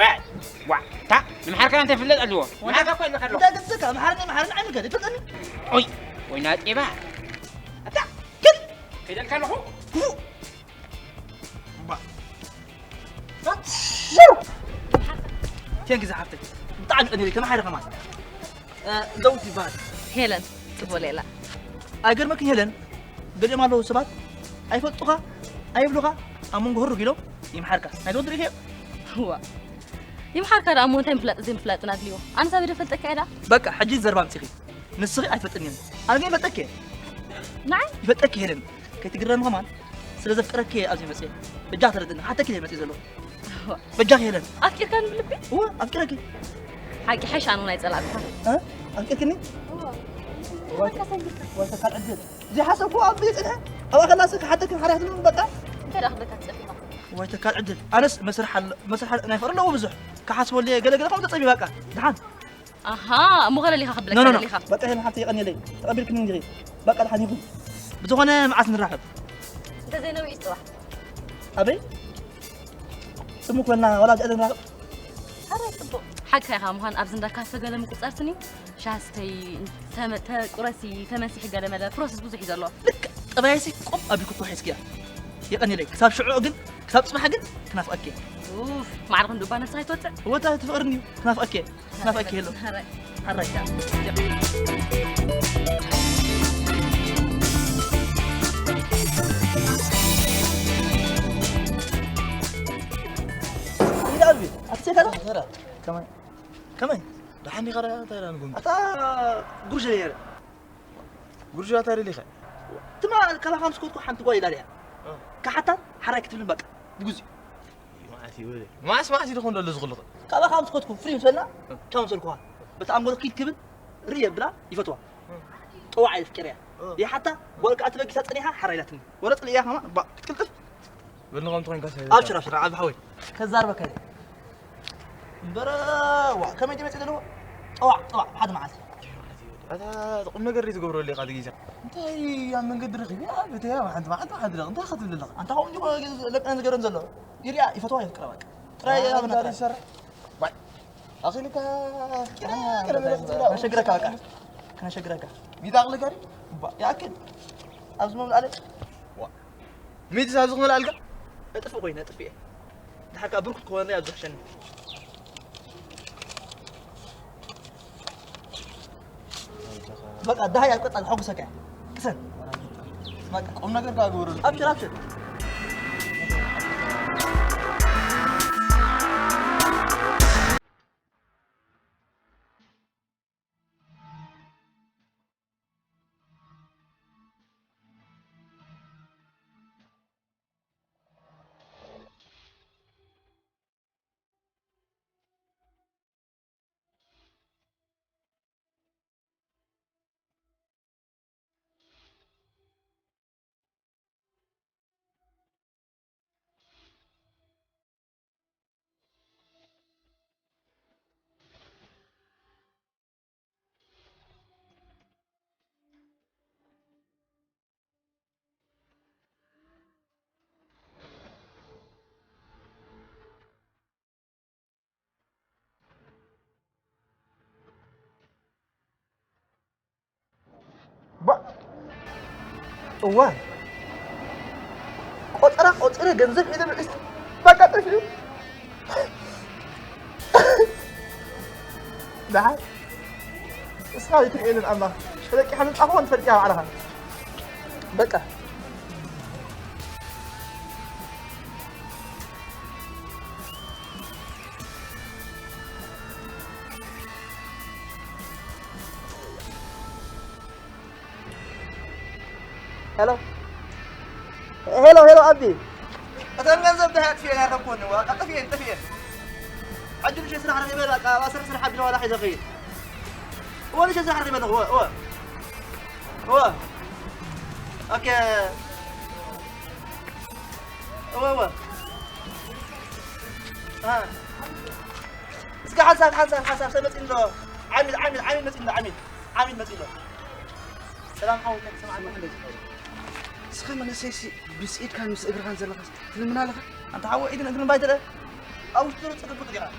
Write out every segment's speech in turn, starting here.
لا وا تا محرك أنت في الليل أدوه محرك كوين مخلو ده قصدك محرني عامل كده تفضلني أوي وينات إيه بقى أتا كده كده كان هو كين كذا حبتك تعال أدري كم حاجة كمان زوجتي بعد هيلن تقولي لا أجر ما كن هيلن قال ما له سبات أي فتوها أي بلوها أمون جهر كيلو يمحركة هيدو دري هي هو يمحرك أمون تنفلت زين فلت نادليو أنا سابي دفلتك كده بقى حجي زربان سخي نسخي أي فتني أنا جاي بتأكد نعم يفتك هيلن كي تقرن كمان سلزف فكرك أزي مسيح بجاه تردنا حتى كده مسيح زلوا بجاه هيلن أفكر كان بلبي هو أفكرك حاجة حيش أنا نايت ألعب ها أفكركني هو وتكال عدل زي حسب هو أبيت أنا أو خلاص حتى كم حريت من بقى كده أخذك هتسافر وتكال عدل أنس مسرح أنا يفر له وبزح كحسب اللي قال قام تصيب بقى دحان أها مو غير اللي خبلك نو اللي خب بقى هنا حتى يغني لي تقبلك من غير بقى دحان يقول بزغنا معاس نرحب أنت زي نوي إستوى أبي سموك لنا ولا جأنا نرحب حكا يا مهان أبزن دا كاسة قال مكو صارتني شاستي قراسي تمسيح قال ماذا بروسس بزح يزالله لك طبيعي قم أبي كنت وحيس كيا يغني لي كتاب شعوع قل كتاب تسمح قل كناف أكي أوف ما عرف ندو بانا سايت واتع هو تفقرني كناف أكي هلو هرجع إيه قلبي أتسي كذا كمان دحني قرا تايران قوم أتا قرش لي قرجا تاري لي خي تما كلا خمس كوت حنت قوي داريا كحتى حركة من بقى بجوزي معتي ولي ما اسمعتي دخون دول زغلط كلا خمس كوت فري سنة كم سلكوها بتعمل كيد كبن ريا بلا يفتوا طوع الفكرة يا حتى بقولك أتبقى تسألنيها حريلتني ولا تقول إياها ما بقى تكلف بنغم تكون كاسه أبشر عاد بحاول كزار بكذا برا كم يجي مثلا طوع هذا معاس هذا قم نقري تقبروا اللي قاعد يجي انت يا من قدر غيب يا بتي ما حد انت اخذ لله أنت هون جوا لك أنا قرن زلوا يريا يفتوا يذكر بقى ترى يا ابن داري سر باي اخي لك أنا شجرك كاكا أنا شجرك ميداق لك يا أكيد أزمن عليه ميد سازغ من الالقى اتفق وين اتفق ده حكى بركض كوان يا زحشن بقى ده هي قطع الحق سكع كسن ما قمنا قرقا غورو ابشر واه قطرة جنزك إذا بالإست بقى تفيو ده اسمع لي تقيل الأمر لك إحنا أهون فرقها علىها بقى هلو أبي أتمنى نزل ده فين هذا كونه وقت فين أنت فين عجل شيء سرح ربي لك أسرح سرح حبنا ولا حاجة غير ولا شيء سرح ربي هو أوكي هو ها اسكت حساب سمت إنه عامل مت إنه سلام حولك سمع محمد سخم انا سيسي بس ايد كان مس ابرهان زلخ تلمنا لك انت عاو ايدن اقرن بايدره او ترى تصدق بقى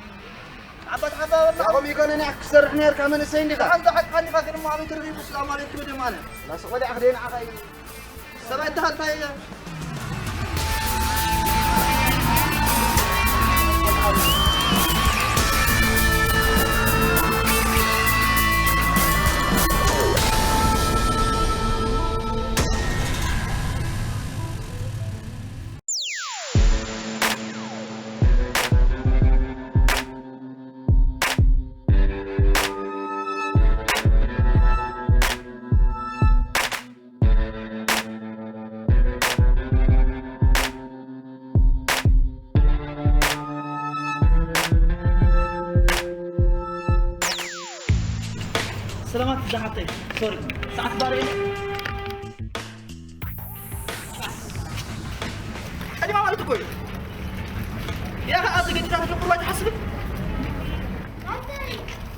عبد حبا قوم يكون انا اكسر حنير كمان السين دي عند حق خلي فاكر ما عم يتري السلام عليكم بدي معنا لا سوي اخذين عقاي سبع دخلت هي سلامات زحمتي سوري ساعة بارين أنا ما عملت كويس يا أخي أصدق أنت تاخذ القروة تحسبك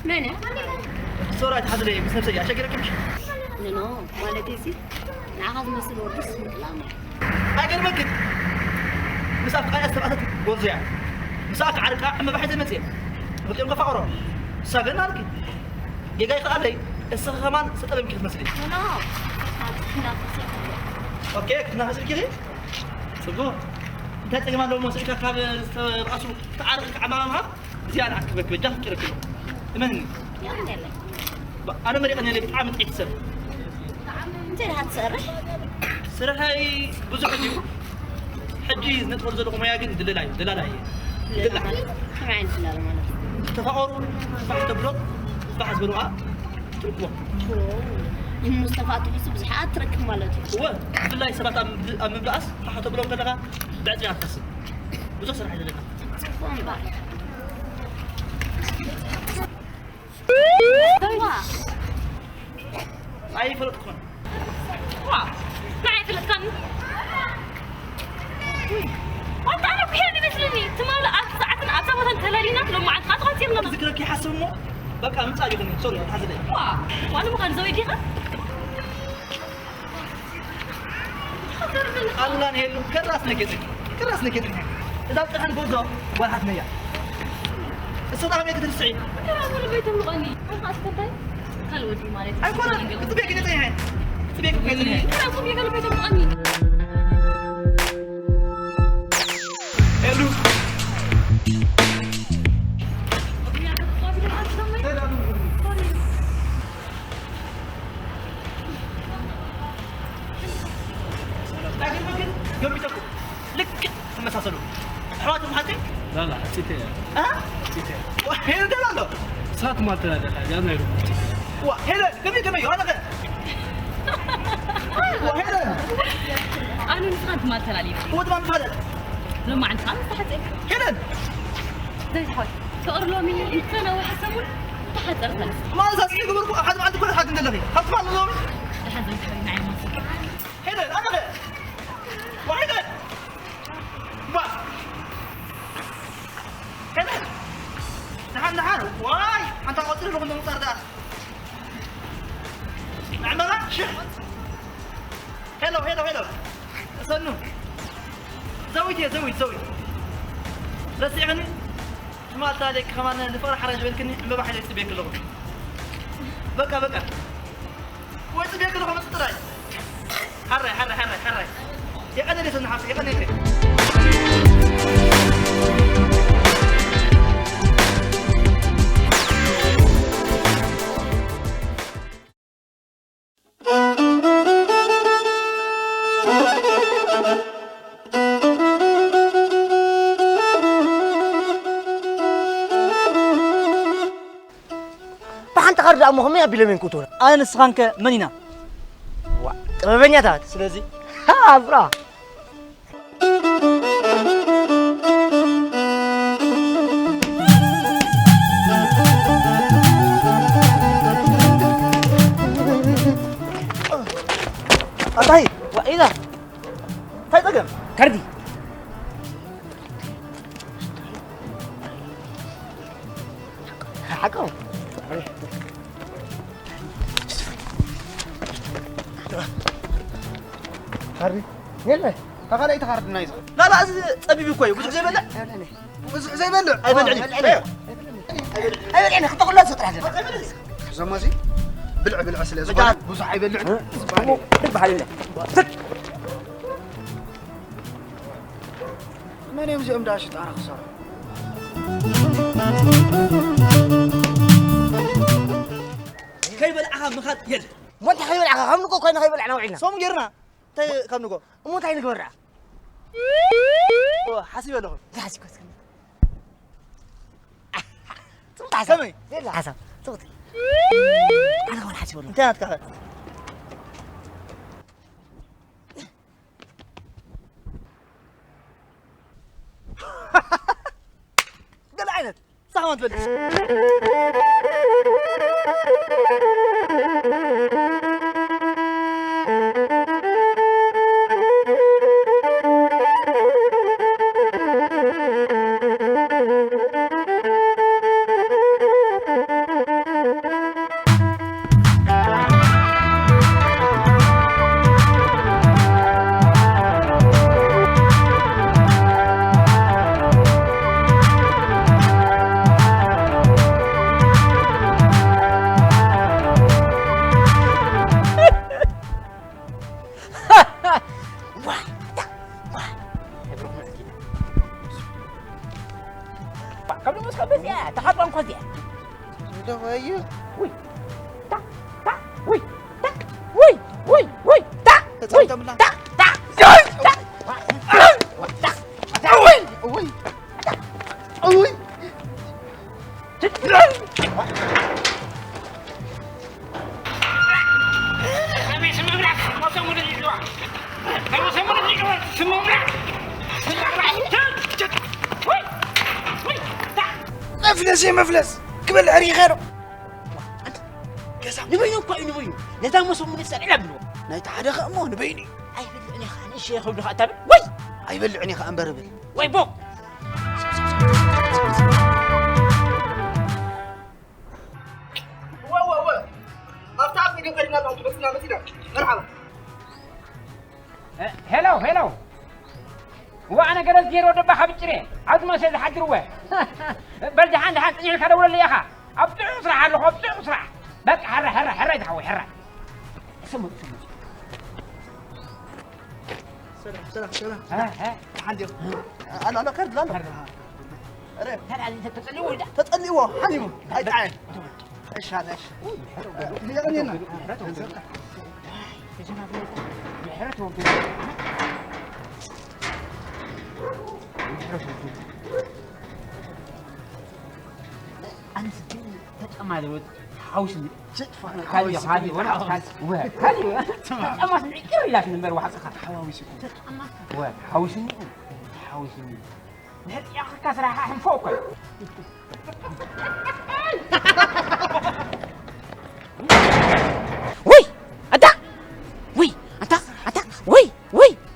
مانا؟ سوري تحضري بس نفسي عشان كذا كمش نو والدي زي نعاود مسل ورس مطلعنا أقل ممكن مساك أنا أستبعدت وضيع مساك عركة أما بحث المسيح قلت يوم قفا ساقنا لك يجي قال لي السخمان ستلم كيف مسلي نو اوكي كنا مسلي كذا سبوع انت كمان لو مسلك كاب راسه تعرف عمامها زياده عكبك بجاه كذا كله من يعني انا مريق اني بتعامل اكثر انت اللي هتسرح صراحه هي بزح حجي ندخل زلقوا ما ياقن دلالاي دلالاي ما عندي لا مالك تفاعلوا فحت بلوك فحت بلوعه تركوا المصطفى تحس بزحات ترك مالتي هو بالله سبات ام بلاس فحت بلوك كذا بعد يا تحسب بزح صراحه لك وين باي اي فلتكم واه معي في الكم وانت انا بحيني مثلني تمام ساعتنا عصابة تلالينا لو ما عاد قاطعة تيرنا ذكرك يحسب مو بقى من صاجي غني سوري حزني واه وانا ما كان زوي ديها الله نهيل كراسنا كده اذا طحن بوزو ولا حتنيا الصوت عم يقدر السعيد انا ولا بيت مغني انا اسكتي قال ودي مالتي اي كره تبيك كده هي تبيك كده هي انا صبي قال بيت مغني الو لكن ممكن يوم يتكو لك مساسلو حواتم حتى لا لا تيتي ها تيتي هنا ده لا ساعة ما تلا لا أنا يروح وهنا كم هذا وهنا انا نسخنت ما تلالي هو تمام هذا لو ما عندك خمس تحت هنا زي تحوي تقر له مني انت انا وحسمون تحت ارسل ما اساس يقول احد ما عنده كل حاجه ندلغي خلاص ما له لحد زي تحوي معي مصر هنا انا وهنا ما هنا نحن واي انت قلت له من المطار ده نعملها شح هلو استنوا زوي بس يعني ما تالك كمان الفرح رجع بالكني ما بحد يسبيك اللغة بقى ويسبيك اللغة ما تطلع حري يا قدر يسن حاسك يا قدر تقرر أمهم يا بلا من كتور أنا نسخانك منينا طبعاً تات سلازي ها برا أطاي وإذا هاي طقم كردي حكوا خاري يلا تقال اي تخارج نايز لا طبيبي كوي بزح زي بلع زي بلع اي بلع يعني خطق الله سطح هذا زمازي بلع سلا زبال بوزع يبلع بحال الله ما نمزي امداش تعرف خساره كيف العها مخات يلا ما انت خيبل عقا خم نكو كاين خيبل عنا وعينا صوم جرنا تاي كم نكو مو تاين نكبر حسيب له حاسب كويس سمي لا حسب صوتي انا هون حاسب انت هتكهر قال عينك صح ما تبلش قبل ما اسكب يا تحط عن قضيه ده ويا وي تتمنا مفلس قبل عري غيره نبينو كاين نبينو نتا مسو من السنه لبلو نايت حدا خمو نبيني اي بلعني خان الشيخ ابن خطاب وي اي بلعني خنبربل وي بوك واو افتحت لي قلنا بعد بس نامتنا مرحبا هلو وانا قلت جيرو دبا خبيتري عاد ما سيد حدروه بل دحان تجي كذا ولا يا اخا ابطع اسرع على ابطع اسرع بك حر يتحوي حر سمو سلام ها عندي انا كرد لا هل انت تتلي ولا تتقلي هو حنيمو هاي تعال ايش هذا ايش هي غنينا انا سجلت تجمع دلوقتي حوشني هذه وانا هذه اما سنعكر لك نمبر واحد سخط حواوشي حوشني نهت يا اخي كسر حم فوق وي انت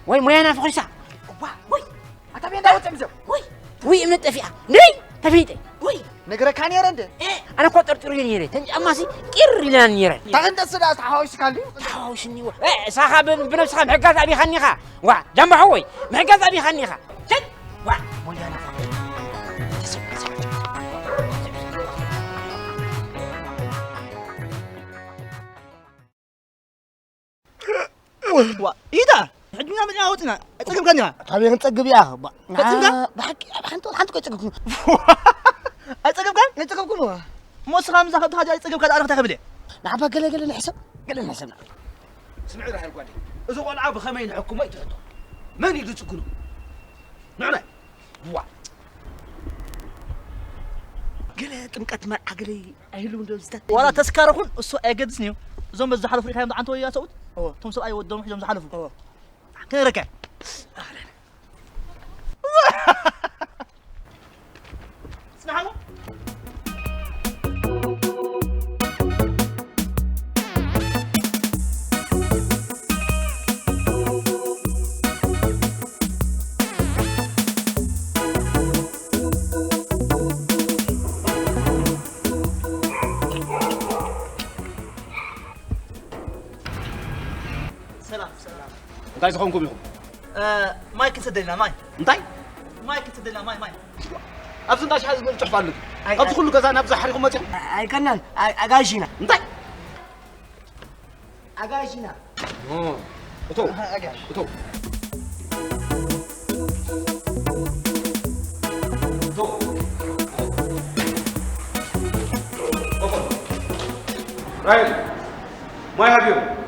وي ما انا فوق ساعه وي انت بين داوت امزو وي من التفيعه ني تفيتي وي نقرا كان يرند انا كنت طرطري يري تنجماسي قر لنا يري تاغنت سداس حواوشي كالي حواوشني صاحا بنفسها محقات ابي خنيخه وا جنب حوي محقات ابي خنيخه شد وا مولانا وا ايدا حجمنا من اوتنا اتقب كنيا طبيعي نتقب يا اخ بحكي حنتو كتقب اتقب كان نتقب كنوا موس خامس اخذ حاجه اتقب كان انا تخبدي نعبا قال نحسب قال نحسب سمعوا راح القولي اذا قول عاب خمين حكومه يتحطوا من يدو تقولوا نعم وا قال طمقت مرع قال ايلو ندوزت ولا تسكركم اسو ايقدسنيو زوم بزحلفوا لي عنتو يا سعود توم سو اي ودهم حجم زحلفوا كنركع اسمعوا سلام انتي زخونكم يخم مايك سدلنا ماي انتي مايك سدلنا ماي ابز انتي شحال تحفالك قد كل كذا نبزح حريق متى أي كنن أجايشنا انت أجايشنا اتو اتو Right. My have you?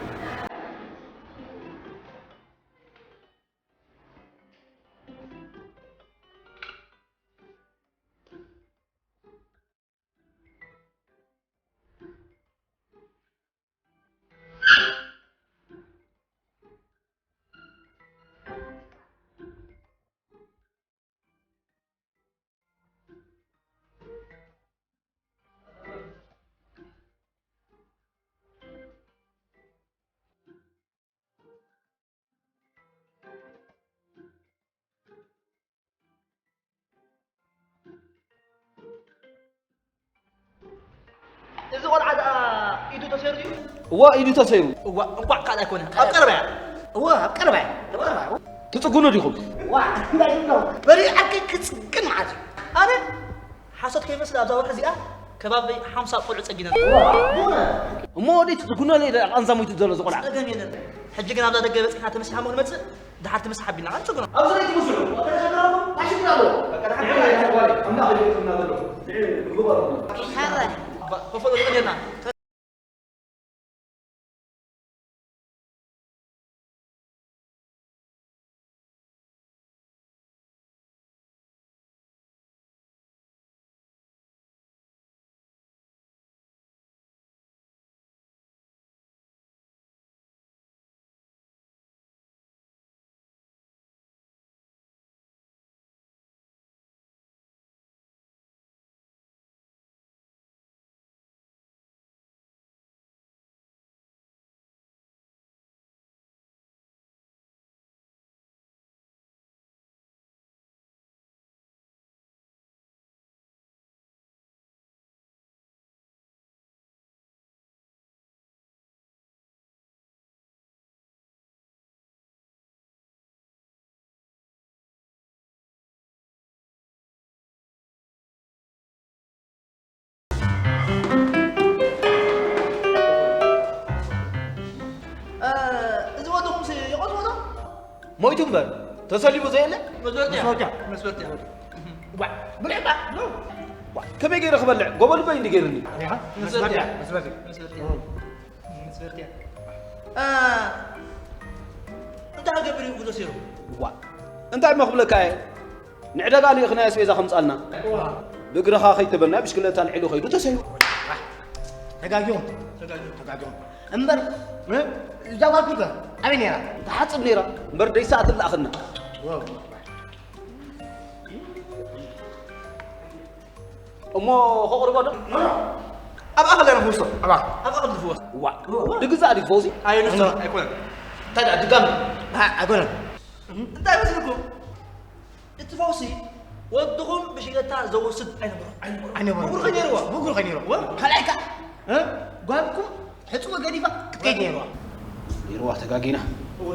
إذا قال إيدو تسيري هو إيدو تسيرو هو قاعد أكون أبقربع هو أبقربع تتقولوا ديكم بري أكيد كن عاد أنا حسيت كيف مثل أبزار الحزيقة كبابي حمصة قلعة سجينا ما ودي تقولوا لي أنظموا يتدلوا زقلع حجي كنا أبزار دقيقة بس إحنا تمسح همون متس ده حتى تمسح بينا عن شكرا أبزار يتمسحوا عشان بفضل الدنيا ما يتمبر تسلي بزيلة مسؤولية بلعبة كم يجي رخبلع قبل بين يجيرني مسؤولية أنت هاجبري وده سيرو أنت ما قبلك هاي نعدق على خناس بيزا خمس قالنا بقرا خاخي تبنا بشكل تان علو خيدو تسيو تجاجون أمبر جوال كذا أبي نيرا تحسب نيرا برد ساعة اللي أخذنا أما خبر بعد أبغى أخذ أنا فرصة أبغى أخذ فرصة دقيقة على فوزي هاي نفسه أكون تدع دقام ها أكون أنت بس لكم التفاصيل ودهم بشيء زو سد أنا بقول خنيروا خلاك ها قالكم حتوا قريبة كتير يروح تجاجينا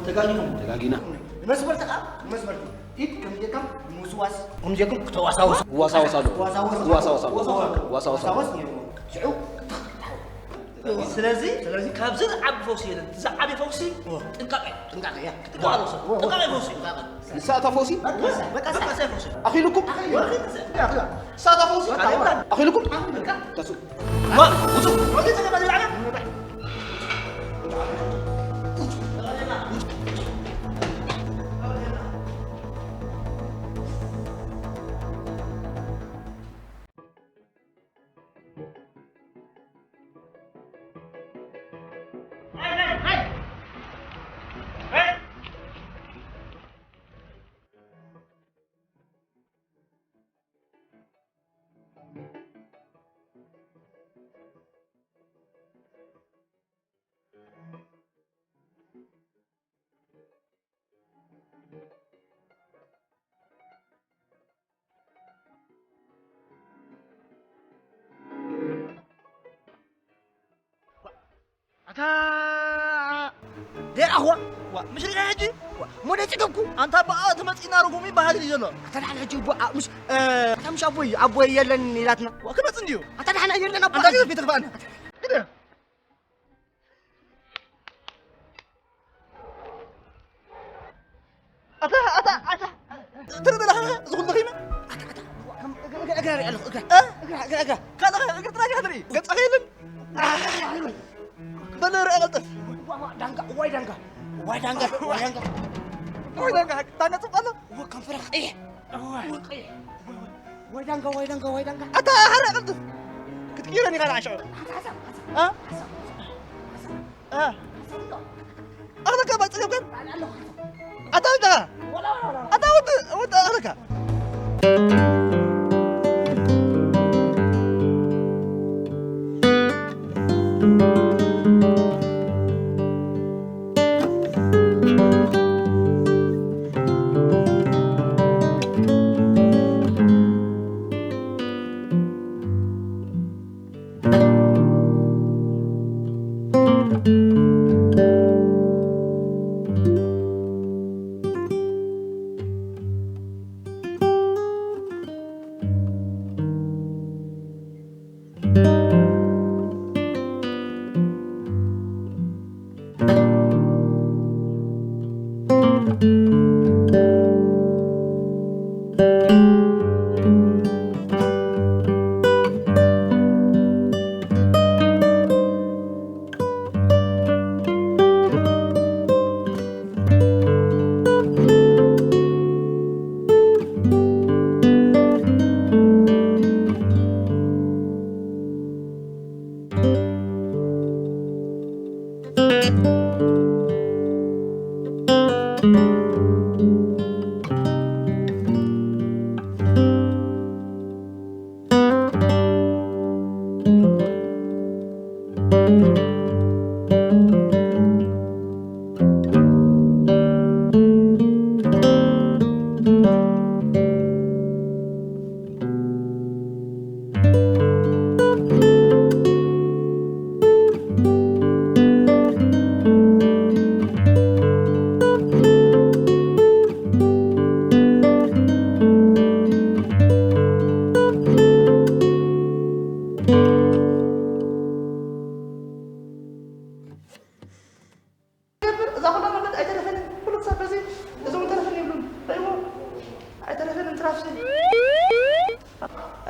تجاجينا مسبر تقع مسبر إيه كم موسواس هم جاكم تواصاوس واصاوس شعو سلازي كابزن عب فوسي تزعب فوسي تنقع يا تنقع فوسي ساعة فوسي بقى ساعة فوسي أخي لكم ساعة فوسي أخي لكم تسو ما وصل ما تيجي تبغى تلعب دير أخوة مش رجع حجي مودي تكبكو انت بقى تمصينا رغومي بهذا اللي زلو أتنحن هجي مش مش أبوي يلن يلاتنا وكما تنديو أتنحن يلن أبوي انت كيف في تخبأنا كده أتا ترى لا زغل دقيمة أقرأ كان قلت راجع هذري قلت أخيلا بلر أغلطف واي دانغا وينك تانا سبحانه وكم فرق إيه واي دانغا أتا هر أغلطف كتكيرني كان عشان ها أغلق ما تسيب كان أتا ود أغلق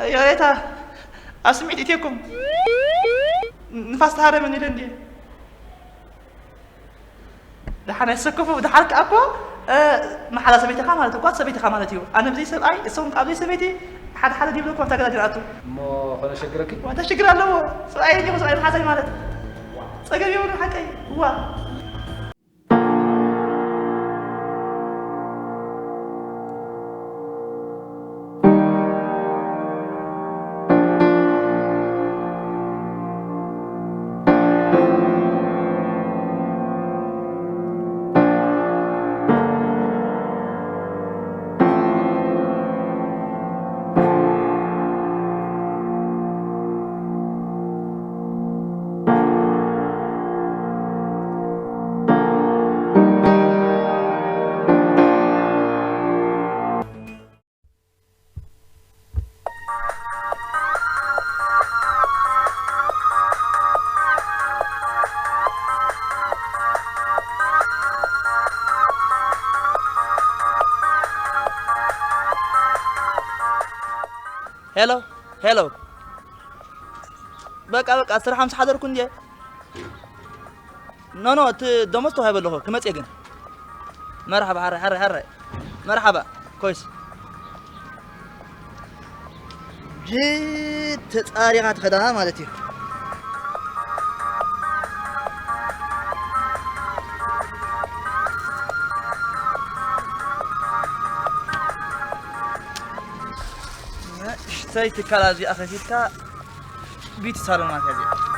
يا ريتها أسمعت إتيكم نفاس هذا من يلندي دحين السكوف ودحرك أكو ما حدا سميتي خاملتي قد سميتي خاملتي أنا بزي سبعي السوم قبل سميتي حدا دي بلوكم تقدر جراتو ما خلنا شكرك وأنت شكرا له سبعي دي مسؤول حسن مالت سجل يوم حكي هو هلو بقى 10 حضركم دي نو دمستو هاي بلوه كما تيجن مرحبا حر مرحبا كويس جيت تاريخات خدها مالتي سيتي كلازي أخذتها بيت صالونات هذه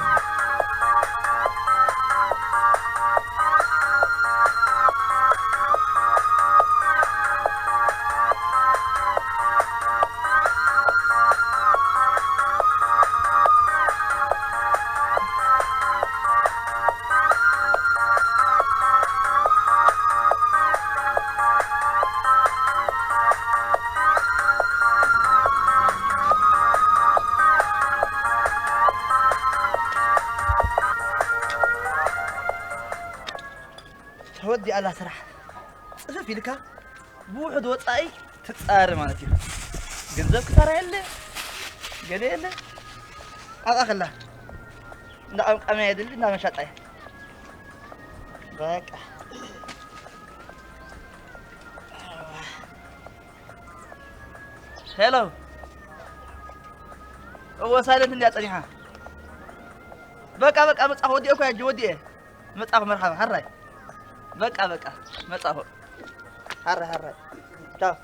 ودي على سرح صفف لك بوحد وطاي تتصار مالتي جنزب كثر يله قال يله اخلا لا قمه يدل لا مشاطاي بقى هلو هو سايلنت اللي اطريها بقى مصاف ودي اكو يا ودي مصاف مرحبا حراي بقى مصاف حراي تشاو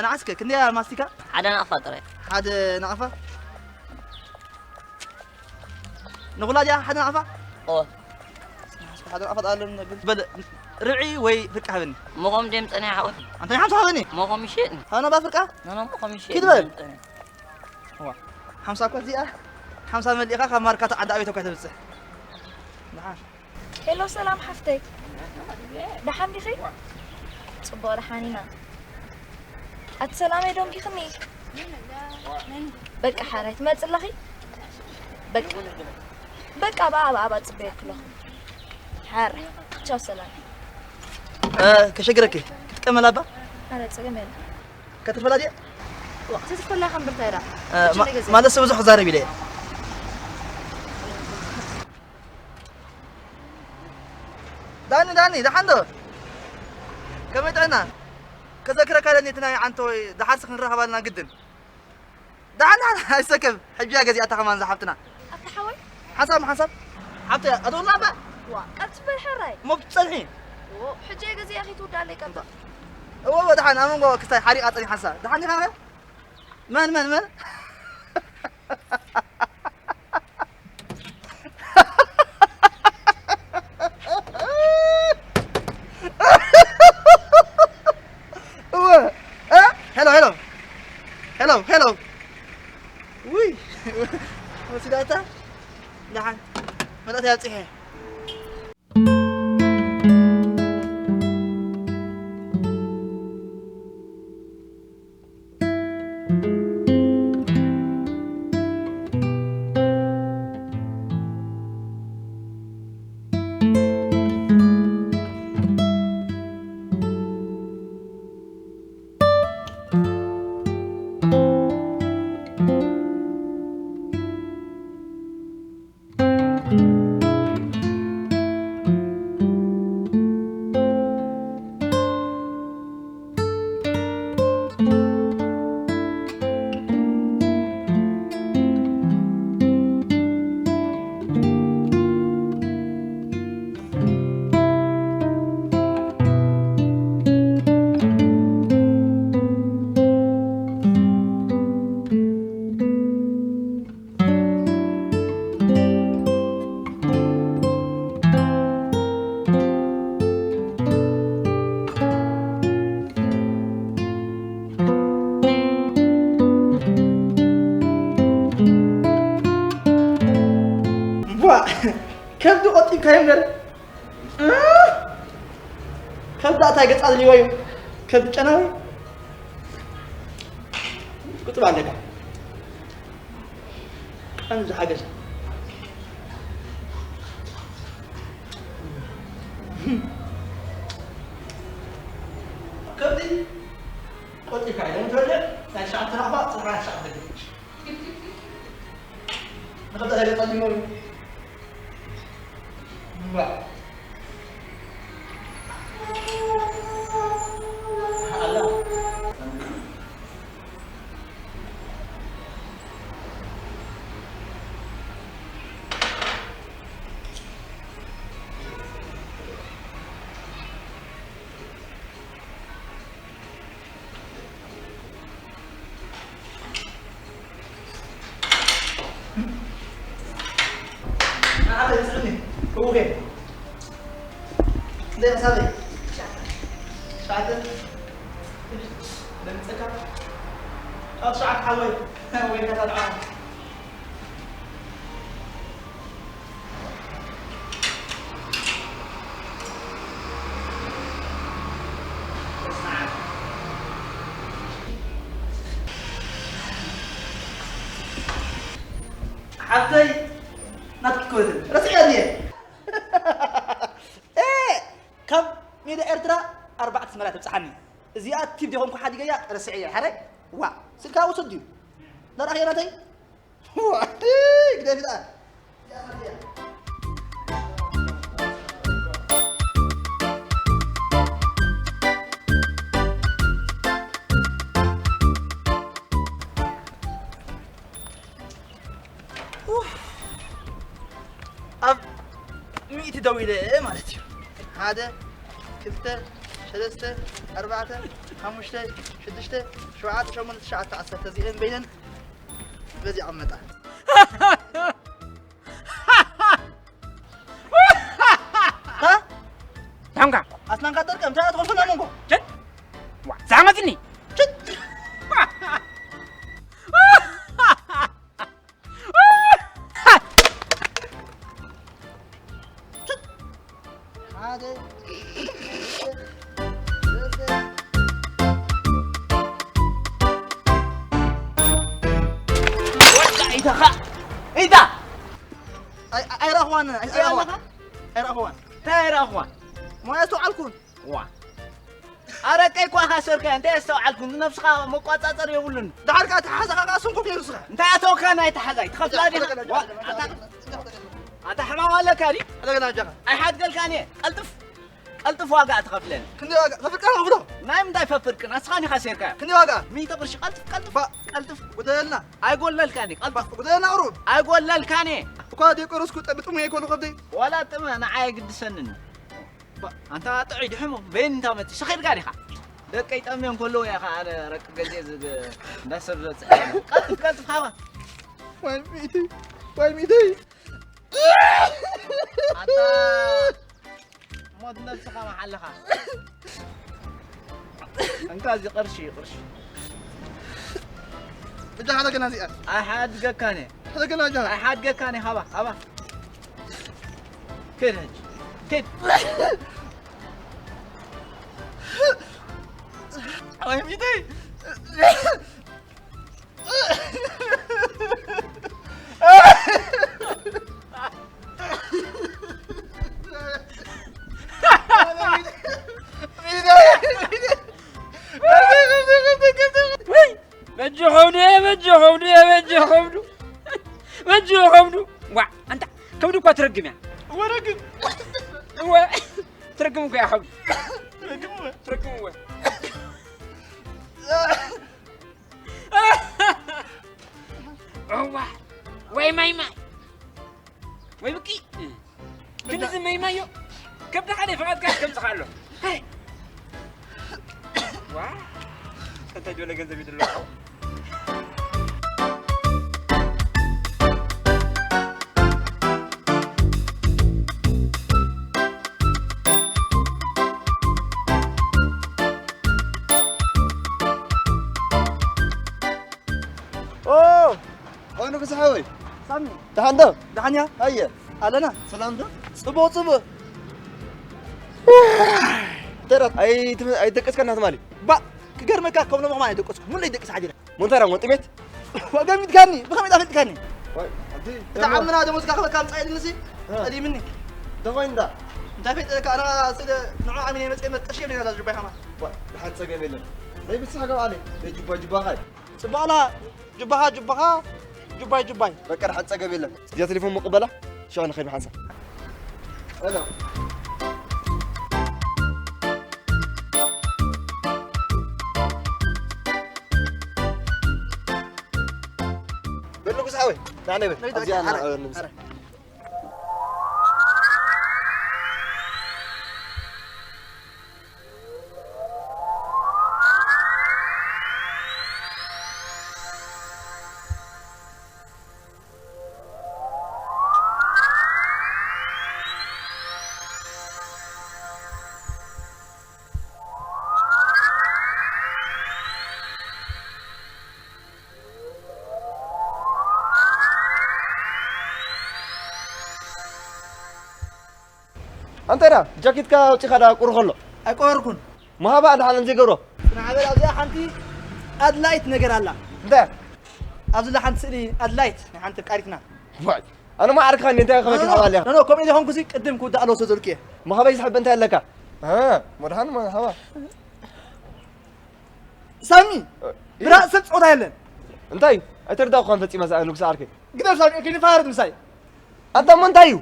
نعسك كني ماستيكا حدا نقفة طري حدا نقفة نقول يا حدا نقفة أوه حدا نقفة قال بد رعي وي فرقة هبني مقام جيمس أنا حاول أنت يا حمزة هبني مقام يشيء أنا بفرقة أنا مقام يشيء كده بل هو حمزة كويس دي حمزة مليقة كماركات عدا أبي توقعت بس نعم هلو سلام حفتك دحن بخير صبوا رحانينا السلام يدوم كيخني بك حارت ما تصلخي بك أبا تصبيك له حار تشاو سلام كشجرك كتكمل أبا أنا تسجمل كتفلا دي وقت تفلا خمر تيرا ما لسه وزح زاري بلي داني دحندو كم يدعنا كذكرك هذا نيتنا عنتو دحاسك نرها بالنا جدا دحنا هاي سكب حجيا جزي أتخمان زحفتنا أتحوي حسب حتى أدون لا بقى وقت بالحراي مو بتصلحين حجيا جزي أخي تود عليك أنت هو دحين أنا مو كستاي حريقة أطني حسا دحين خلاص من هلو وي وسيداتا دحين مدات يا صحيح كم تقطي كم غير كم دعتها قطع لي ويو كم تشناوي قلت له عندك انزل حاجه كم دي قلت لك يوم تولد لا شعب ترحبا صراحه شعب بدي نقدر هذا قد يمر لا هذا يسألني هو غير ليه أسألي؟ شاطر لم تسكر شعب حوي وين هذا العام حتى ناتك كويت رسعيني ايه كم ميدا ارترا 4 سمرات بصحني زياد تيب ديهم كحد جاي رسعيه حرك وا سلكا وصديو نرى خيراتي وا كده كده أب ميت دويلة مالتي هذا كلته ثلاثة أربعة خمسة سدسة سبعة ثمانية تسعة عشرة زين بينن بزي عمتا ها تامكا أصلاً قدر كم تأخذ خلصنا منكم جد زعمتني جد هذا إيه ده؟ أي رهوان أي رهوان تاير أخوان ما يسوعلكم وا أركي كوا خسرك أنت يسوعلكم نفسك مقاطعة يقولون دعك تحزق قاسمكم في رزقه أنت أتوقع أنا يتحزق تخاف لا دي أنت حمام ولا كاري هذا كنا جاك أي حد قال كاني ألطف واقع تخاف لنا كني واقع ففكر أنا بده نايم داي ففرك أسخاني خسرك كني واقع مين تقرش ألطف قدرنا أقول للكاني قدرنا عروض أقول للكاني وقاد يقرص كنت بتقوم يكون قبضي ولا تم أنا عايق تسنن أنت تعيد حمو بين أنت مت سخير قاري خا دقيت أميون كله يا خا أنا رك جزيز نسر قلت خا وين ميتي أنت مود نفسك محل خا أنت هذي قرشي بدي هذا كنا زيان أحد قكاني هذا كنا جاك أحد قكاني هبا كده كده وين ميتي بجحوني وا انت كم دو ترقم يعني ورقم هو ترقمك يا حبيبي ترقموا هو وي ماي وي بكي كم زي ماي مايو كم دخل فقط كم دخل له وا انت جوله جنزبي دلو أنا كسحوي سامي تهندم دحنيا هيا أنا سلام ده صبو ترى أي دقس كنا مالي با كجر مكا كم لما ما يدقس من اللي يدقس عجلة من ترى من تبيت وقام يتكني بخم يدافع يتكني تعمنا هذا موسيقى خلاص كان صعيد النسي هذه مني ده وين ده انت فيت انا سيد نوع عاملين مسكين تشيل لي هذا جباي حما لحد سقم يلا لا بس حاجه عليه جبا هاي سبالا جباي بكر حد سقم يلا يا تليفون مقبله شو انا خير محسن انا بلو قصاوي دعني بس انا أنت را جاكيت كا تخدا قرخلو أقاركون ما هبا أنا حالن زيجرو نعبر أزي حنتي أدلايت نجر الله ده أزل حنت سري أدلايت حنت بقارتنا واحد أنا ما أعرف خاني أنت خبرك حوالي أنا كم إذا هم كذي قدم كود ألو سوزلكيه ما هبا يسحب أنت لك ها مرهان ما هوا سامي برا سبت عود هيلن أنتي أترداو خان فتي مساء نقص عارك قدام سامي كني فارد مساي أنت ما أنتيو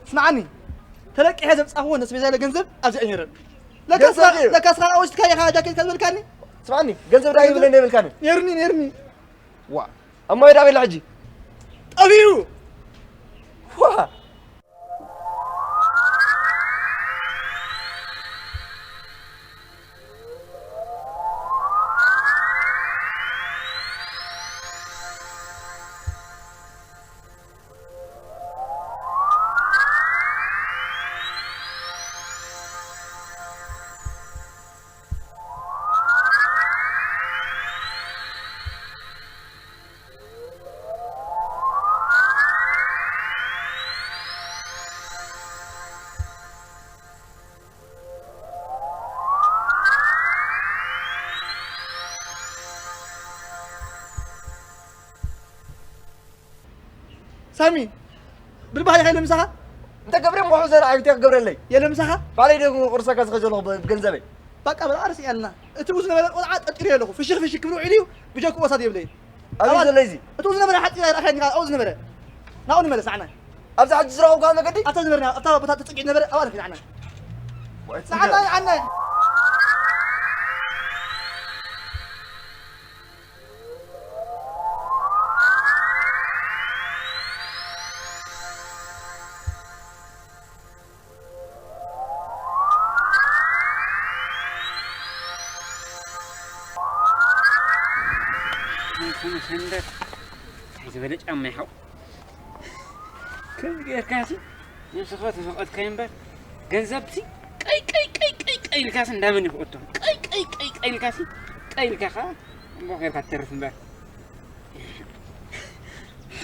اسمعني تلك هذا أهون نسبي زي الجنزب أزي أنيرن جنزب ليه؟ لك أسرع أوش تكاي خا جاكيت كذا بالكاني اسمعني جنزب رايب لين بالكاني يرني وا أما يدعي الحجي أبيو وا سامي بالبهاي هاي لمسها أنت قبرين محوزر عيبتك قبرين لي يا لمسها بعدين يقول قرصك أسخجله بجنزبي بقى بالعرس يالنا توزنا بلا وعاد أتريه له في الشيخ كبروا عليو بيجاكوا وصاد يبلين أبي زليزي توزنا بلا حتى أخذني أوزنا بلا ناون ملا سعنا أبز حد زرعه كان قدي أتوزنا بلا أطلع بطاطا تقعدنا بلا أوقف عنا سعنا عنا سندر حيث بلج أمي حو كم غير كاسي نفس خاطر فقط كيمبر جنزبتي كاي الكاس ندامني فوتو كاي الكاسي كاي الكاخا مو غير كترف مبر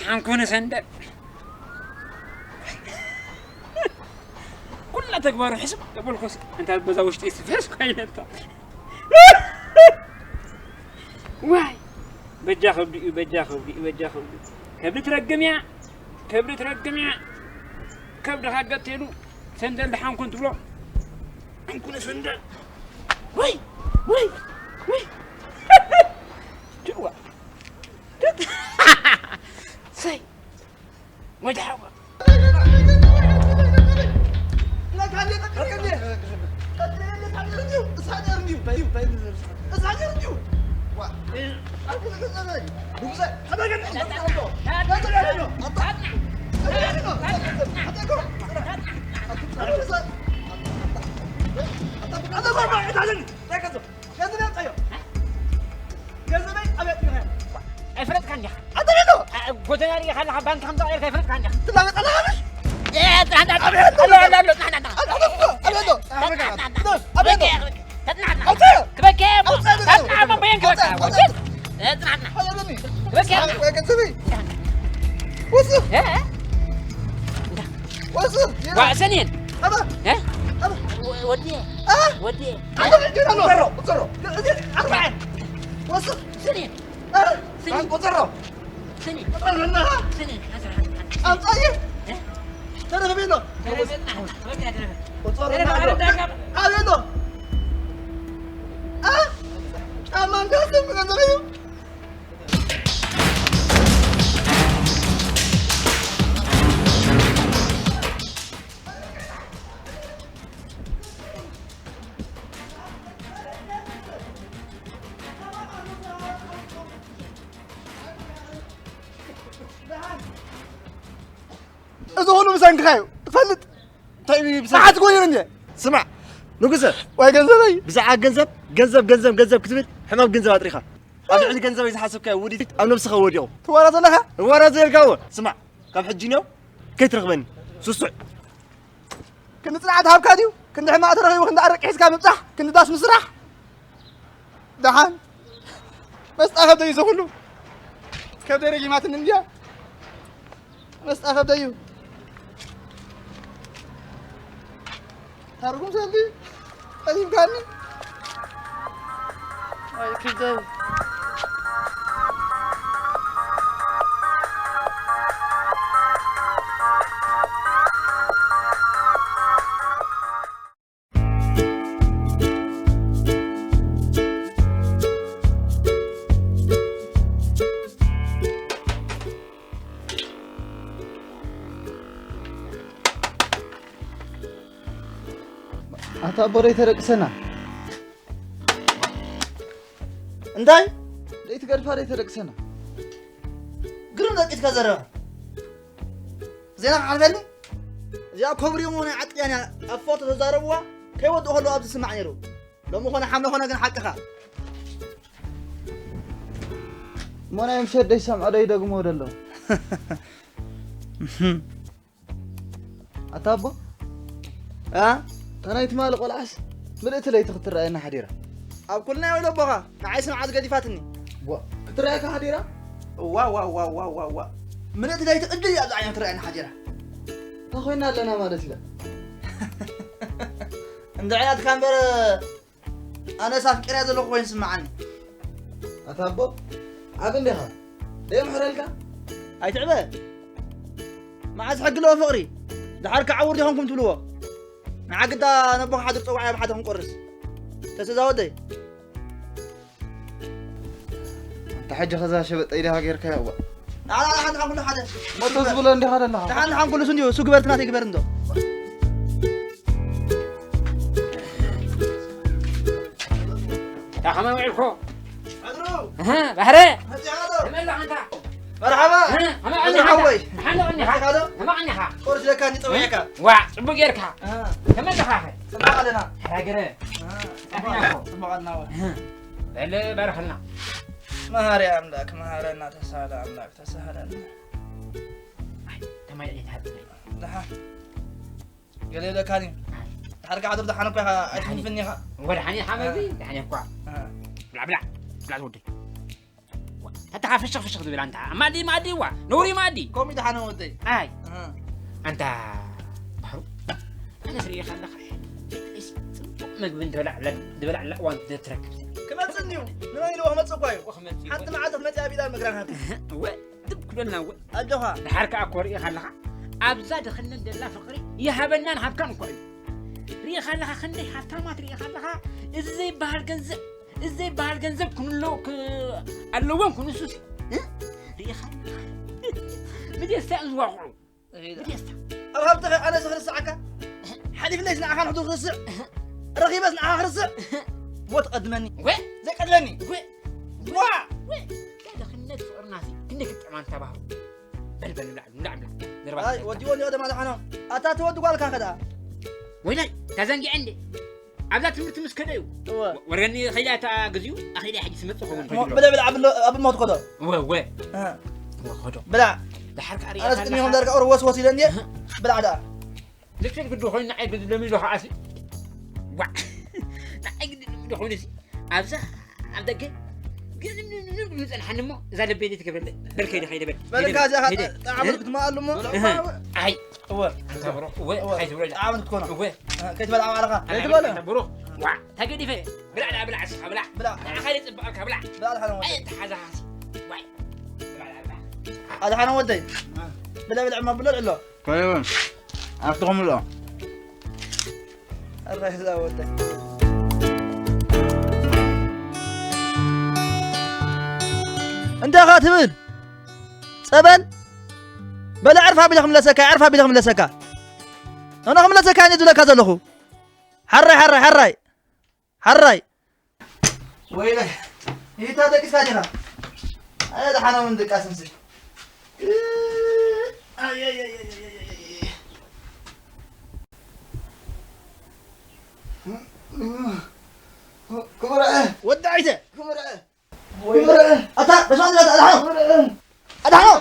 عنكون سندر كل تكبر حسب قبل خص انت بزاوش تيسفس كاينتا واي بجا خبدي كبرت رقميا كبر حقتينو سندل دحان كنت بلو انكون سندل وي جوا سي وجهوا لا كان لي افرض كان يا قدناري خلها بانك 5 غير افرض كان يا وسنين ودي وصل سنين ترى بينه أمان قاسم من الزميل إذا هو مسانك خايو تفلت طيب ساعة تقولي مني سمع نقص واي جنزبي بساعة جنزب كتبت حمام جنزب أطريخة أبي عندي جنزب إذا حاسب كي ودي أنا نفسخ وديو توارث لها ورا زي القهوة سمع كم حجينيو كي ترغبني سوسع كنت طلعت هاب كاديو كنت حما ترغي وكنت أرك حس كام بصح كنت داس مسرح دحان بس أخذ ديو كله كيف درجي مات النمجا بس أخذ ديو تاركم سامبي قديم كاني أي كذا أتابوري ترك سنة انتاي ليت قرفاري ترك سنة قرم دقيت كزرا زين عارفني يا كبري مون عط يعني افوت تزاربوا كي ودو هلو ابز سمعني رو لو مخونه حمله هنا كن حقها مونا يمشي دي سمع دي دغمو دلو أتابو أنا يتمال قلعس ملئت لي تختار رأينا حديرة أب كلنا ولا بقى نعيس عاد قدي فاتني تراك حديرة وا ملئت لي تقدي أبزعني ترأينا حديرة أخوينا لنا ما رسله عند عياد كان بر أنا سافكر هذا لو وين سمعني أتابو عقل لها ليه محرلك هاي تعبه ما عاد حق له فقري ده حركة عوري هونكم تلوه نعقد نبغى حد يطوع على حد نقرص تسزاودي أنت حاجة خذها شبت إيدها غير كيا لا حد حنقول حدا ما تصبر عندي هذا لا حد حنقول سنديو سو كبرت ناتي كبرندو يا حمام وعلكو أدرو ها بحري هاتي هذا ملا انت مرحبا ما عني حاجه ما عني حاجه ما عني حاجه قرص لك كان يطوعك وا صبو غيرك كمان دخاخه سمع لنا حاجه سمع لنا اللي بارخلنا مهار يا املاك مهار لنا تسهل املاك تسهل لنا تما يتحدث لها قال لي كاني حركه عذر دحنك يا ادفن فيني ولا حني حمدي يعني كوا بلا ودي انت عارف الشخص دول انت ما دي وا نوري ما دي كومي دحنا ودي اي انت بحرو انا سري خلخ ما بنت ولا لا وانت تركب كما تسنيو لما يلوه ما تصقايو حتى ما عاد متى ابي ذا مقران هذا دب كلنا اجوها الحركه اكوري خلخ ابزا دخلنا ندلا فقري يهبنا نحبكم كوري ري خلخ خندي حتى ما تري خلخ ازاي بحال جنزب كله اللون كله سوسي ري خلخ بدي استأذن واقعو بدي استأذن أرهبت أنا سخر الساعة حليف ليش نعخان حضور خرص رغيب بس نعخان خرص وتقدمني زي قدلني لا دخلنا فقر ناسي كنك تعمان تباهو بل نعم هاي وديوني هذا ما دحنا أتا تودو قالك هكذا ويني تزنقي عندي عبدا تمرت مسكنيو ورغني خيلات اغزيو اخي لي حاجه سمت خون بلا قبل ما تقدر و خدو بلا دحرك اريا انا استنيهم دارك اور وسوسي لندي بلا دا ليش قدو خوين نعيد لمي لو حاسي وا نعيد لمي لو خوين ابزا عبدك نزل حنمو زاد بيدي تكبر بركي خيدي بالك هذا عملت ما قال له اي هو حيث ولا عملت تكون هو كيف بلعب على كيف بلعب بروح وا تقدي في بلا خلي تبقى بلا حنا اي تحازا واي هذا حنا ودي بلا ما بلا لا كيف عرفتهم لا الله يهدى ودي انت خاتبن صبن بلا عرفها بلهم لسكا عرفها بلهم لسكا انا هم لسكا اني دلك زلخو حراي ويلي هي تادك ساجنا هذا حنا من دك اسمسي اي كبر ودعيته كبر أتا بس ما أدحنو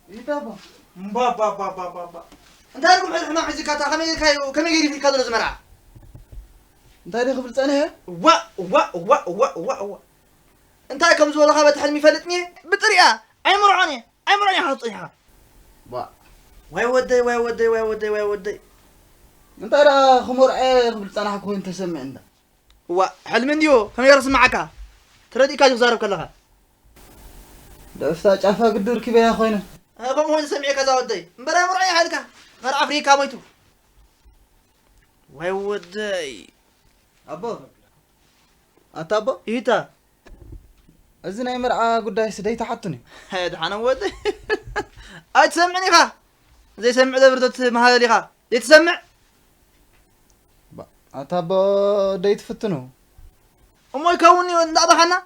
يتابع بابا أنت هلكم حنا حزي كاتا كم يجري في كذا الزمرة أنت هذي خبرت أنا وا أنت كم زول خابت حلمي فلتني بطريقة أي مرعني حاطينها با واي ودي انت را خمر خبل صناح كون تسمع انت هو حلم انديو كم يرس معك تردي كاجو زارب كلها دفتا عفا قدر كبا يا خوينا كم هون سمعي كذا ودي مبرا مرعي حالك غير افريكا ميتو واي ودي ابو اتابو ايتا ازنا مرعى قداي سدي تحطني هاد حنا ودي اي تسمعني خا زي سمع دبرت مهالي خا زي تسمع اتابو دي تفتنو امو يكوني ندابخنا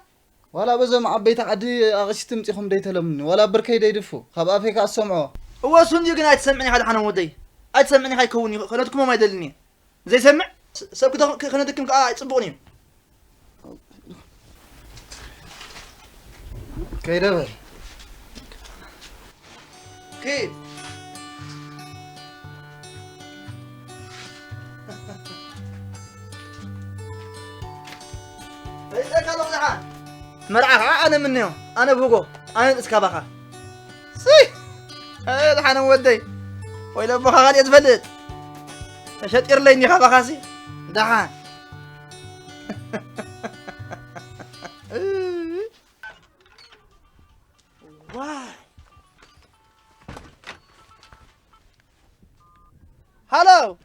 ولا بزم عبيت عدي اغشت مصيخم دي تلمني ولا بركي دي دفو خب افيك اسمعوا هو سندي كنا تسمعني هذا حنا ودي اي تسمعني هاي كوني خلاتكم ما يدلني زي سمع سبك خلينا دكم يصبوني كيدبر كيف إذا كانوا زحان مرعى أنا منهم أنا بوجو أنا إسكابخا سي هذا حنا ودي وإلا بخا غادي يتفلت شتير ليني خبخاسي دحان واي هلو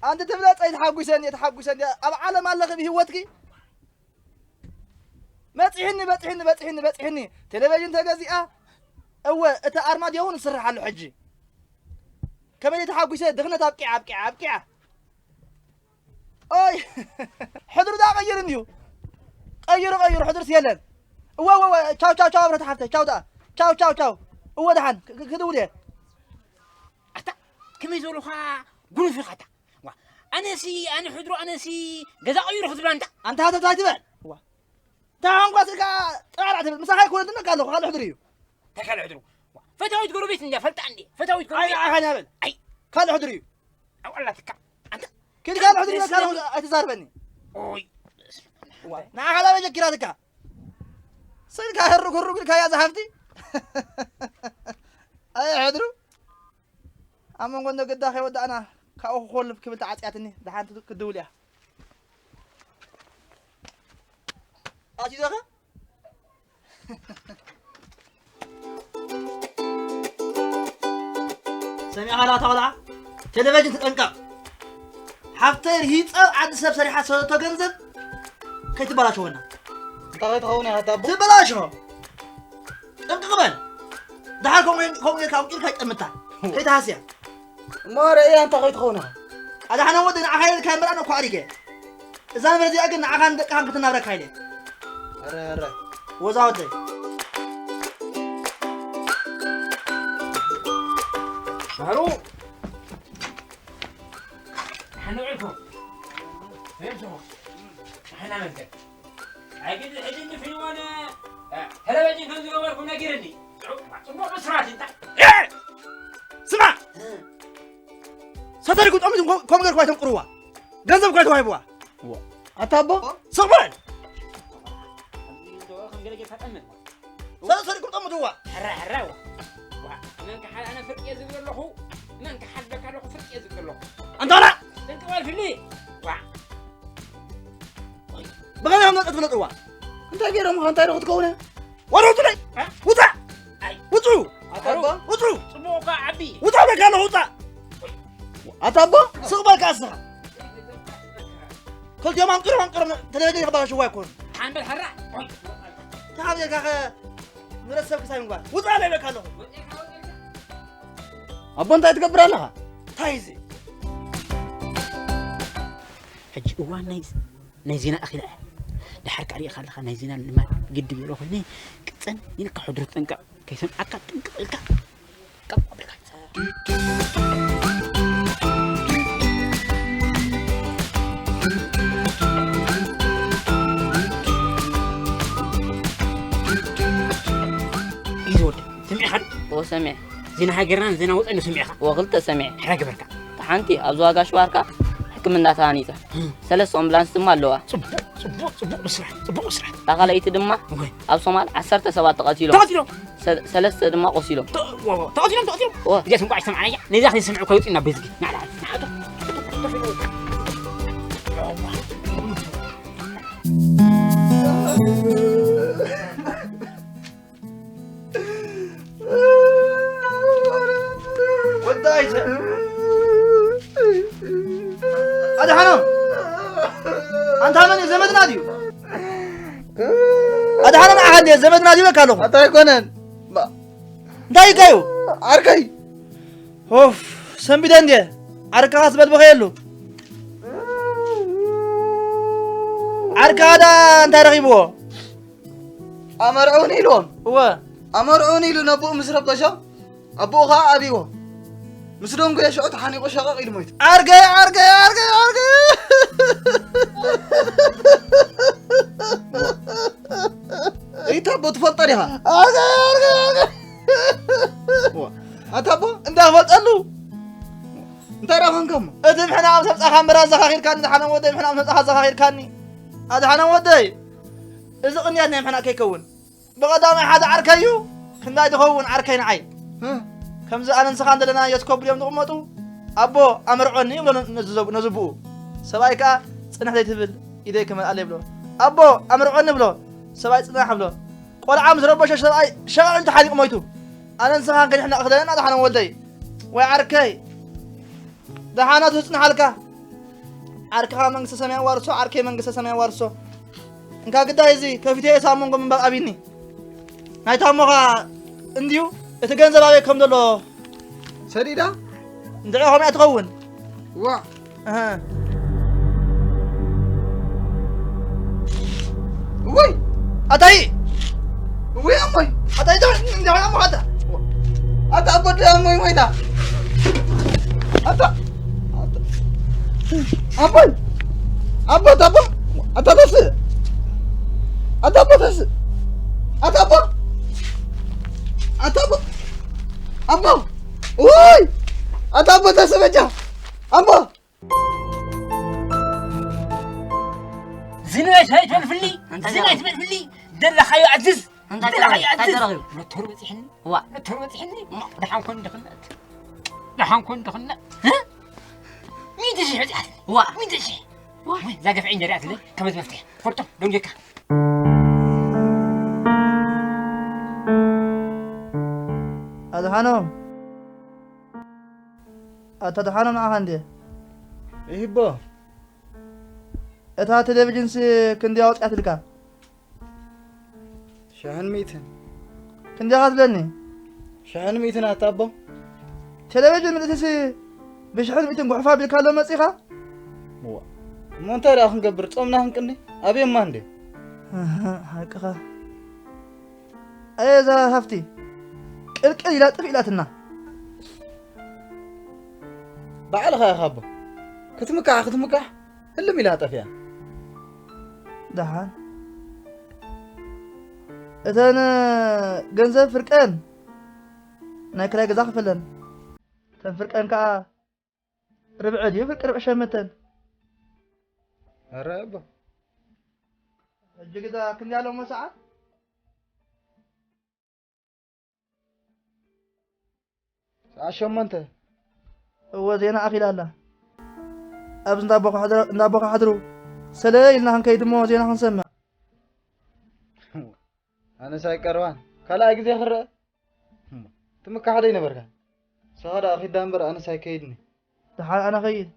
أنت تبلغ يتحقسني أب عالم الله بهوتك ما تحني تلفزيون تجزئة هو أرماد يهون سرح على حجي كمان يتحقسني دخلنا أبكي أي حضر ده غير نيو غير حضر سيلن هو تشاو برا تحفته تشاو هو دحن كده وليه أتا كم يزولوا خا قولوا في خطأ أنا حضروا أنا جزاء غير حضر أنت هذا تايتبل تعال قاسك تعال مساحة يكون عندنا قالوا خلوا حضريو تخلوا حضروا فتاوي تقولوا بيت نجا فلت عندي فتاوي تقولوا أي خلنا أي خلوا حضريو أو الله تكا أنت كده قالوا حضريو قالوا أتزاربني أوي نعم خلا وجهك كراتك صير كهرق كيا زحفتي أي حضروا أما قلنا قد داخل ود أنا كأخو خلف كم تعاتياتني دحين تدوليا أجي داخل سمع على طالع تلفزيون تنقع حفتر هيت عاد سب صريحة صوت تجنزب كي تبلاشوا هنا طاقت خوني هتابو تبلاشوا قبل دحين كم كي تمتع كي تحسيا ما رأي أنت قيت خونا هذا حنا ودنا عهاي الكاميرا أنا كواريكه إذا أنا بدي أقول نعهان كم كتنا برا كايله أره وزاوتي شهرو حنوعكم فهمتوا حنا منك عقد الحديد في وانا هلا بجي تنزلوا لكم نقرني صبوا بسرعه انت سمع ستاري قلت أمي كم غير كويتم قروة جنزب كويتم هاي بوا أتابو صبر ستاري قلت أمي دوا حرا منك حال أنا فرق يزقر له منك حال بك له فرق يزقر له أنت لا أنت واقف لي بغينا هم نقتل قروة أنت غيرهم خان تايرو تكونه وروح لي وطع وطعوا أتابو وطعوا صبوك عبي وطع بك أنا وطع أتابو صغبر كاسها كل يوم أنقر تلاقي خبر شو يكون حامل حرا تعال يا كاخ نرسل كسايم قال وطع لي بك أنا أبو أنت تكبر لها تايزي حج وانا نايزينا أخي لا دحرك عليه خلخ نايزينا لما قد بيروح هني كتسن ينك حضر تنك كيسن أكاد تنك إلك كم قبلك يزود سمع حد هو سمع زين هاجرنا زين وط إنه سمع وغلت سمع حرق بركة تحنتي أزواج أشوارك ሕክምና ታኒታ ሰለስተ ኣምቡላንስ ድማ ኣለዋ صبوق بسرعة ታኻለይቲ ድማ ኣብ ሶማል 10 ሰባት ተቐቲሎም ሰለስተ ድማ ቆሲሎም تقاتلهم جاتهم قاعد سمعنا نزاخ يسمعوا كيوطينا بيزقي نعم ودايت هذا حنان انت من زمد ناديو هذا حنان احد زمد ناديو كانوا أنت يكونن داي كايو أركي اوف سنبدان دي عركا حسبت بخيلو عركا هذا انت رغيبو أمرعوني لهم هو أمرعوني لهم أبو مسرب طشا أبوها أبيوه مسلم قال شو تحني وشقق يدميت عركا إيه تبو تفطريها عركا أتبو انت فلطلو أنت راهم كم ادم حنا عم سبصح مرا زخاخير كان حنا ودي حنا عم سبصح زخاخير كاني هذا حنا ودي اذا قنياتنا حنا كيكون بقدام حدا عركيو كنا يدخون عركين عين كم زي انا نسخان دلنا يسكب اليوم نقمطو ابو امرعني ولا نزبو سبايكا صنح زي تبل ايديك من علي بلو ابو امرعني بلو سباي صنح بلو قول عام زربش سباي شغل انت حالي قميتو انا نسخان كن احنا اخذنا هذا حنا ودي وي عركي دحانا تصنع لك عركها منقص سماء وارسو عركي منقص سماء وارسو انكا قدا يزي كفتي سامون من باب ابيني ناي تاموها انديو اتغنزب ابي كم دلو سديدا ندعيهم يتغون وا اها وي اتاي وي امي اتاي ندعي امو هذا أتا أبد أمي ويدا أتا أبد أبد أبد أتا بس أتا بس أتا أبد أتا أبد أبد وي أتا أبد أسمعك أبد زنايت هاي تفلفلي زنايت تفلفلي دل خيو عزيز انت رغيب نتهربت يحني هو نتهربت يحني دحان كون دخلنا ها مين تشي هو مين تشي زاقف عين جريات لي كمز مفتاح فرطو دون جيكا هذا حنو أتدحنا مع عندي إيه با أتا تلفزيون سي كندي أوت أتلقى شحن ميتن كندي أغادلني شحن ميتن أتابو تلفزيون من أساسي بشحن ميتن بحفا بالكلام مسيخة هو ما أنت راح نقبر تصومنا هنكني أبي ما عندي هكذا أي ذا هفتي كل لا تفيلاتنا بعلها يا خابو كتمكح اللي ميلاتها فيها دحان إذن جنزة فرقان ناكلا جزاخ فلان تنفرقان كا ربع ديو فرق ربع شمتن ربع الجي كذا كن يالو مساعة عشان ما انت هو زينا أخي لالا أبز ندابوك حضرو سلاي لنا هنكيد مو زينا هنسمع أنا سايكروان كلا أجزي خرّ تمك حدا ينبرك سهرة أخي دامبر أنا سايكيدني دحال أنا خيد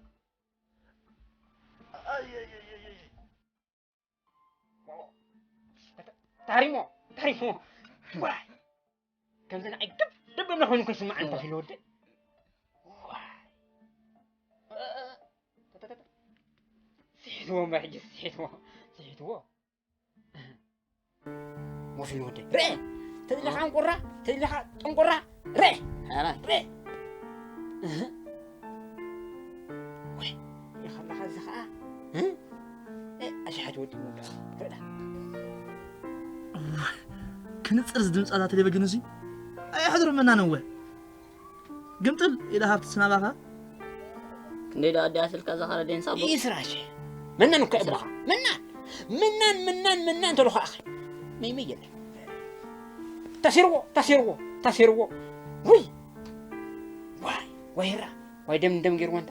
تعريمو واحد كم زين عيب دب نحن نكون سمع أنت في الورد سيحتوا ما حجز سيحتوا مو في الورد رأي تدري خان قرة تدري خان قرة رأي رأي وي يخلى خزخاء أشحت ودي مولا كنت أرز دمس على تلفزيون زي أي حضر منا نوه قمتل إلى هابت سنابها نيدا أدي أسل كذا خالدين صابو يسراش منن كأبوها منن تلوخ أخي ما يميل تسيرو وي واي هرا واي دم غير وانت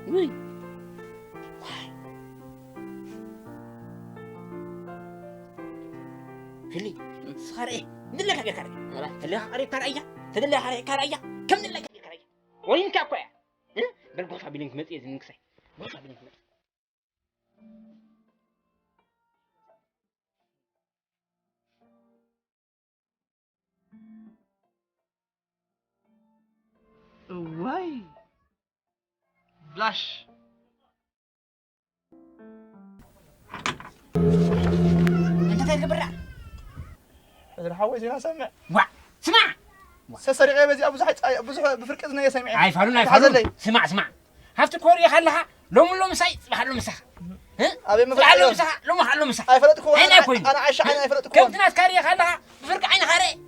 وي واي هلي صار ايه ندلك على كاري تدلك على كاريا كم ندلك على كاريا وين كاكويا بالغوفا بينك مت إذا نكسي غوفا بينك مت واي بلاش انت تلقى برا بدر حويت انا سمع سمع سسرع بزي بزح بفرقتنا يا سمعي عايفالون سمع هفت كوريا خلها لوم مساي بحلو مسخ ابي ما بحلو مسخ لوم مسخ اي فلتكو انا عايش عين فلتكو كم ناس كاريا خلها بفرق عين خاري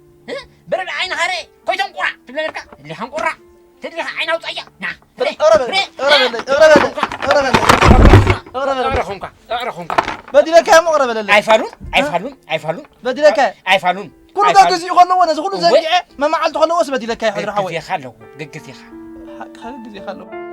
برد عين خاري كويتم قرا تبلك اللي هنقرا تدري عين اوطيا نعم اغرى بدي لك يا مغرب لله عيفالون بدي لك عيفالون كل ده جزء خلوا وانا كل زنجعه ما معلت خلوا وس بدي لك يا حضر حوي ققز يا خلو خلوا